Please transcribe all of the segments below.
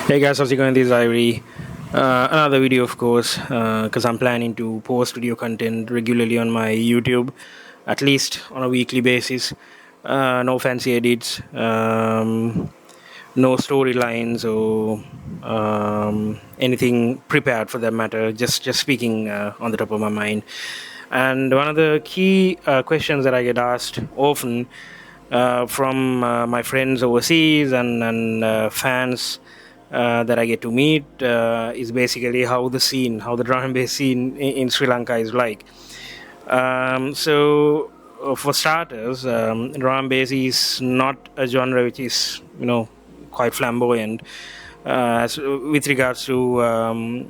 Hey guys, how's it going? This is IYRE. Another video, of course, because I'm planning to post video content regularly on my YouTube, at least on a weekly basis. No fancy edits, no storylines or anything prepared for that matter. Just speaking on the top of my mind. And one of the key questions that I get asked often from my friends overseas and fans that I get to meet is basically how the drum and bass scene in Sri Lanka is like. For starters, drum and bass is not a genre which is quite flamboyant with regards to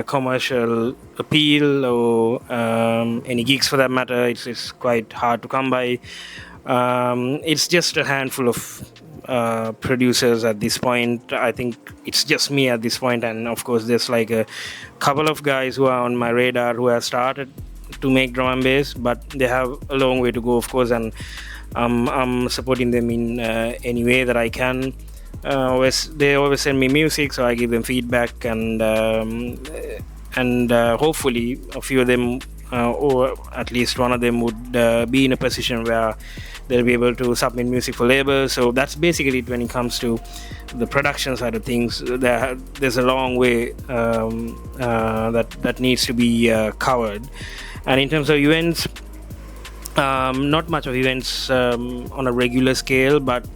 commercial appeal or any gigs for that matter. It's quite hard to come by. It's just a handful of producers at this point. I think it's just me at this point, and of course there's like a couple of guys who are on my radar who have started to make drum and bass, but they have a long way to go, of course, and I'm supporting them in any way that I can. They always send me music, so I give them feedback, and hopefully a few of them or at least one of them would be in a position where they'll be able to submit music for labels. So that's basically it when it comes to the production side of things. There's a long way that needs to be covered. And in terms of events, not much of events on a regular scale, but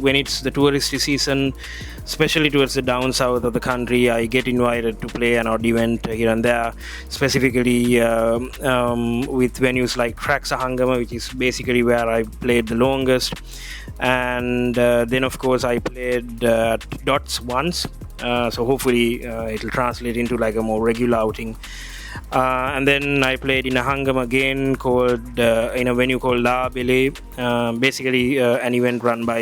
when it's the touristy season, especially towards the down south of the country, I get invited to play an odd event here and there, specifically with venues like Traksa Hangama, which is basically where I played the longest. And then of course I played at Dots once, so hopefully it'll translate into like a more regular outing. And then I played in a hangam again called in a venue called La Bele, basically an event run by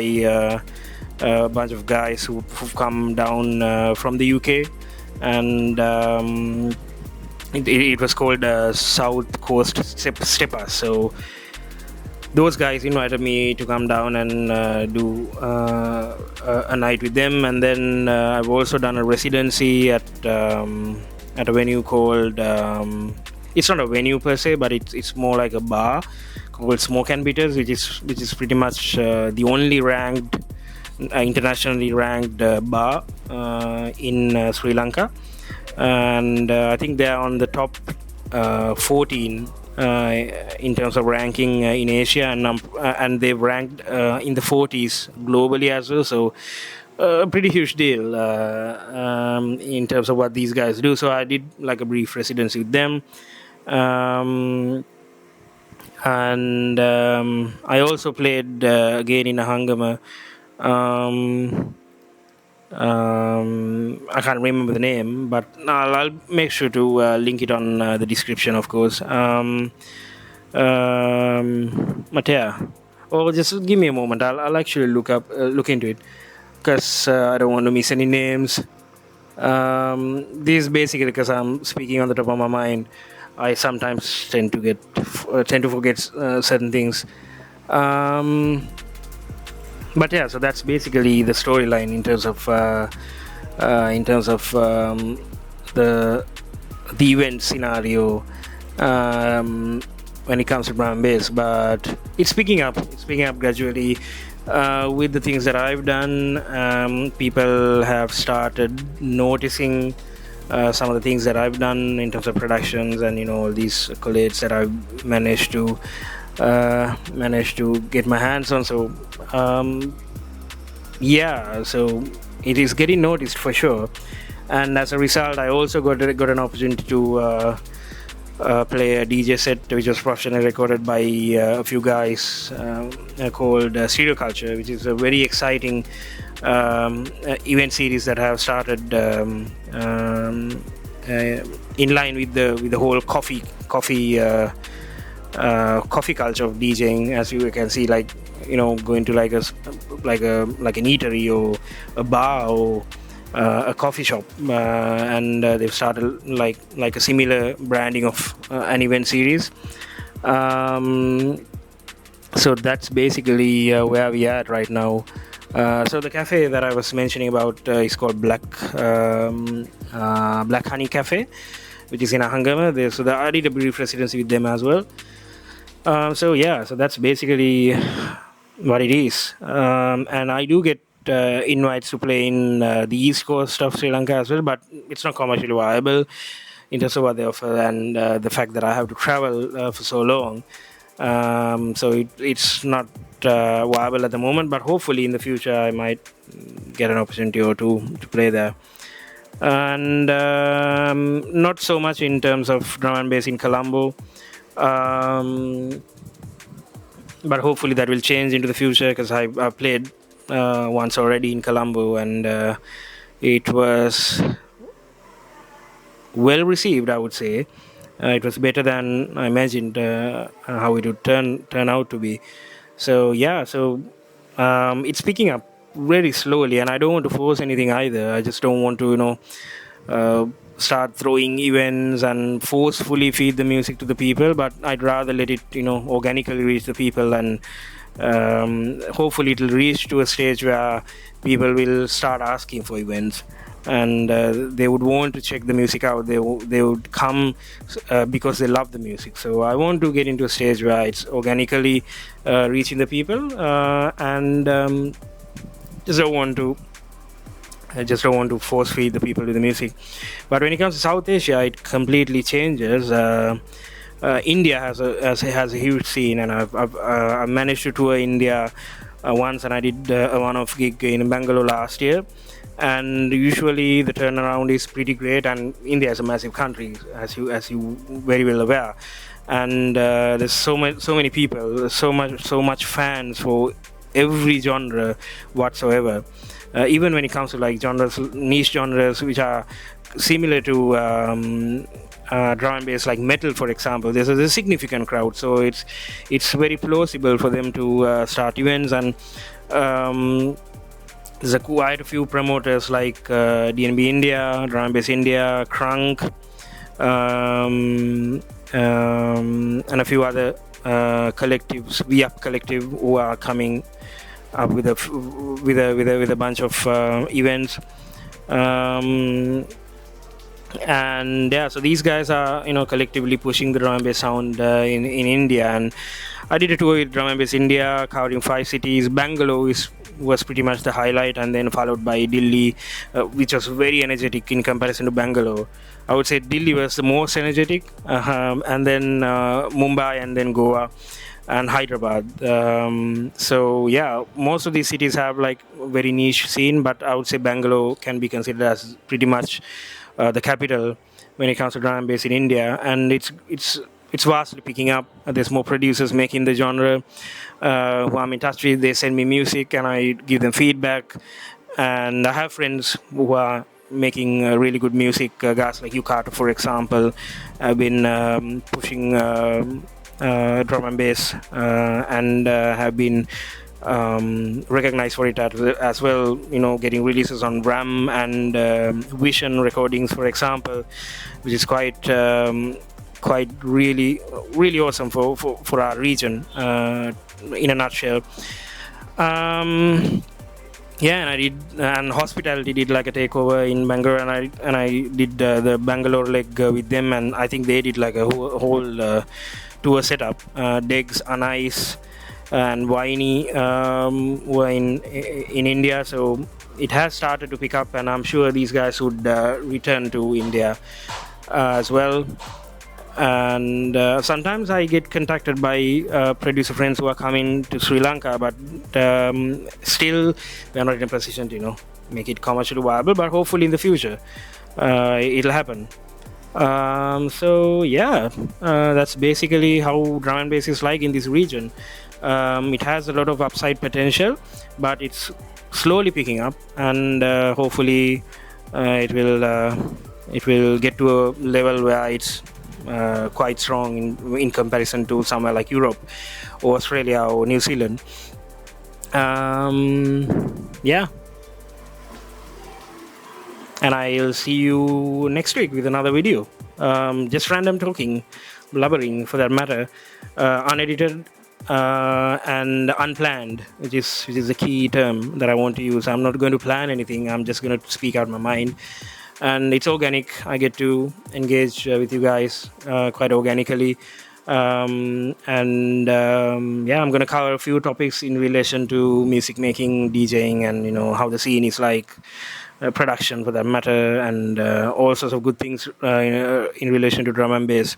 a bunch of guys who've come down from the UK, and it was called South Coast Steppers. So those guys invited me to come down and do a night with them, and then I've also done a residency at a venue called it's not a venue per se, but it's more like a bar called Smoke and Bitters, which is pretty much the only ranked internationally ranked bar in Sri Lanka, and I think they're on the top 14 in terms of ranking in Asia, and they've ranked in the 40s globally as well. So a pretty huge deal in terms of what these guys do. So I did like a brief residency with them, and I also played again in a hangama. I can't remember the name, but I'll make sure to link it on the description, of course. Matea, or just give me a moment. I'll actually look into it, because I don't want to miss any names. This is basically because I'm speaking on the top of my mind. I sometimes tend to forget certain things. But yeah, so that's basically the storyline in terms of the event scenario when it comes to drum and bass. But it's picking up gradually. With the things that I've done, people have started noticing some of the things that I've done in terms of productions, and all these accolades that I've managed to get my hands on. So so it is getting noticed for sure, and as a result I also got an opportunity to play a DJ set which was professionally recorded by a few guys called Stereo Culture, which is a very exciting event series that have started in line with the whole coffee culture of DJing. As you can see, going to like an eatery or a bar or a coffee shop, and they've started like a similar branding of an event series. So that's basically where we are at right now. So the cafe that I was mentioning about is called Black Honey Cafe, which is in Ahangama. So I did a brief residency with them as well. So yeah, so that's basically what it is. And I do get invites to play in the east coast of Sri Lanka as well, but it's not commercially viable in terms of what they offer and the fact that I have to travel for so long. So it's not viable at the moment, but hopefully in the future I might get an opportunity or two to play there. And not so much in terms of drum and bass in Colombo. But hopefully that will change into the future, because I played once already in Colombo, and it was well received, I would say. It was better than I imagined how it would turn out to be. So yeah, so it's picking up very slowly, and I don't want to force anything either. I just don't want to start throwing events and forcefully feed the music to the people, but I'd rather let it organically reach the people, and hopefully it'll reach to a stage where people will start asking for events, and they would want to check the music out. They would come because they love the music. So I want to get into a stage where it's organically reaching the people, and I just don't want to force feed the people with the music. But when it comes to South Asia, it completely changes. India has a huge scene, and I've managed to tour India once, and I did a one-off gig in Bangalore last year. And usually the turnaround is pretty great, and India is a massive country, as you very well aware. And there's so many people, so much fans for every genre whatsoever. Even when it comes to like niche genres which are similar to drum and bass, like metal, for example, there's a significant crowd. So it's very plausible for them to start events, and there's quite a few promoters like DNB India, Drum and Bass India, Crunk, and a few other collectives, VUP collective, who are coming up with a bunch of events. And yeah, so these guys are collectively pushing the drum and bass sound in India. And I did a tour with Drum and Bass India, covering 5 cities. Bangalore was pretty much the highlight, and then followed by Delhi, which was very energetic in comparison to Bangalore. I would say Delhi was the most energetic, and then Mumbai, and then Goa, and Hyderabad. So yeah, most of these cities have like very niche scene, but I would say Bangalore can be considered as pretty much the capital when it comes to drum and bass in India, and it's vastly picking up. There's more producers making the genre who I'm in touch with. They send me music, and I give them feedback. And I have friends who are making really good music. Guys like Yukata, for example, have been pushing drum and bass, and have been recognized for it as well, getting releases on RAM and Vision recordings, for example, which is quite really awesome for our region, in a nutshell. And Hospitality did like a takeover in Bangalore, and I did the Bangalore leg with them, and I think they did like a whole tour setup. Degs, Anais, and Winey were in India, so it has started to pick up, and I'm sure these guys would return to India as well. And sometimes I get contacted by producer friends who are coming to Sri Lanka, but still we're not in a position to make it commercially viable, but hopefully in the future it'll happen. So yeah, that's basically how drum and bass is like in this region. It has a lot of upside potential, but it's slowly picking up, and hopefully it will get to a level where it's quite strong in comparison to somewhere like Europe or Australia or New Zealand. Yeah, and I'll see you next week with another video. Just random talking, blubbering for that matter, unedited, and unplanned, which is the key term that I want to use. I'm not going to plan anything. I'm just going to speak out my mind, and it's organic. I get to engage with you guys quite organically. Yeah, I'm going to cover a few topics in relation to music making, DJing, and how the scene is like, production for that matter, and all sorts of good things in relation to drum and bass.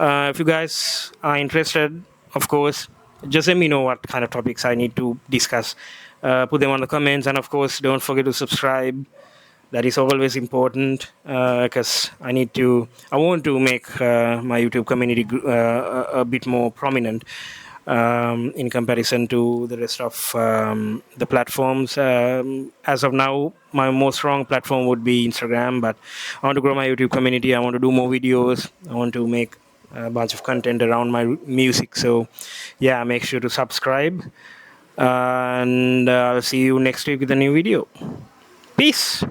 If you guys are interested, of course, just let me know what kind of topics I need to discuss. Put them on the comments, and of course, don't forget to subscribe. That is always important, because I want to make my YouTube community a bit more prominent in comparison to the rest of the platforms. As of now, my most strong platform would be Instagram, but I want to grow my YouTube community. I want to do more videos. I want to make a bunch of content around my music. So yeah, make sure to subscribe, and I'll see you next week with a new video. Peace.